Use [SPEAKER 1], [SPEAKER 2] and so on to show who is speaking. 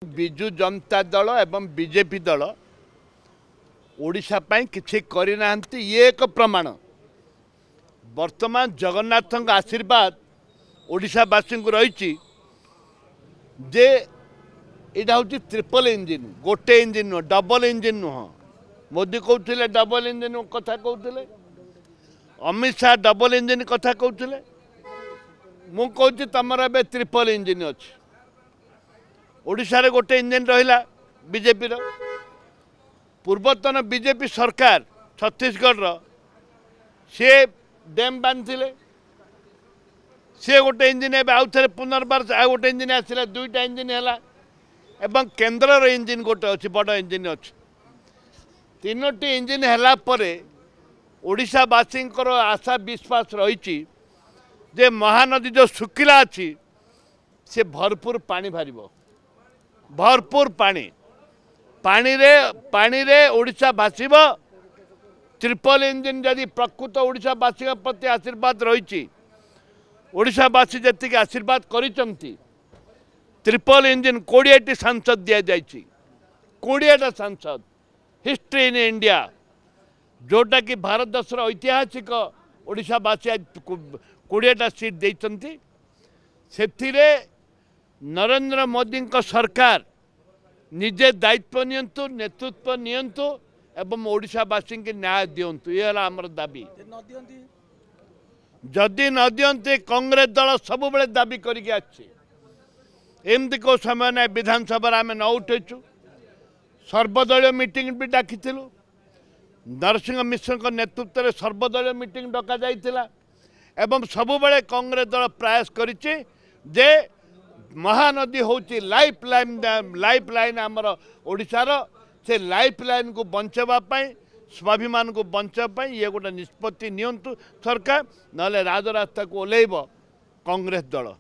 [SPEAKER 1] विजु जनता दल एवं बीजेपी दल ओडिशा पाई किछि करि नाहंती ये एक प्रमाण। वर्तमान जगन्नाथ आशीर्वाद ओडिशावासी को रही जे यहाँ हूँ ट्रिपल इंजिन, गोटे इंजिन नुह, डबल इंजिन नुह। मोदी कहते डबल इंजिन कथा कहते, अमित शाह डबल इंजिन कथा कहते, मु कहूँ तुमर ए ट्रिपल इंजिन अच्छी। ओडिशा रे गोटे इंजिन रहिला बीजेपी रो। पूर्वतन बीजेपी सरकार छत्तीसगढ़ सी डैम बांधे, सी गोटे इंजिन आउ थे पुनर्बार आ गोटे इंजिन आसला, दुईटा इंजिन है एवं केन्द्र इंजिन गोटे अच्छी, बड़ इंजिन अच्छी। तीनोटी इंजिन है ओडिशावासी आशा विश्वास रही जे महानदी जो शुखिला अच्छी से भरपूर पानी बाहर, भरपूर पानी पानी रे ओडिशा भाषिब। ट्रिपल इंजिन जदि प्रकृत ओडिशावासी प्रति आशीर्वाद रही, ओडिशावासी जी आशीर्वाद करिसंती, ट्रिपल इंजिन 20टी सांसद दि जाइए, 20टा सांसद हिस्ट्री इन इंडिया, जोटा कि भारत देशर ऐतिहासिक ओडिशावासी 20टा सीट देइचंती। सेथिरे नरेंद्र मोदी का सरकार निजे दायित्व नियंतु, नेतृत्व नियंतु एवं ओडिशावासी के न्याय दियंतु। ये है आमर दाबी। जदि न दियंते कांग्रेस दल सब बेले दाबी करके आछि। एमती को समय ना विधानसभा आम न उठेचु, सर्वदलीय मीटिंग भी डाकिथिलु। नरसिंह मिश्र के नेतृत्व में सर्वदलीय मीटिंग डका जाइथिला एवं सब बेले कांग्रेस दल प्रयास करिछि जे महानदी होची लाइफ लाइन आमर ओडिशार, से लाइफ लाइन को बंचावा पाई, स्वाभिमान को बंचावा ये गोटे निष्पत्ति नियंतु सरकार, नले राजरास्ता को ओल्लैब कांग्रेस दल।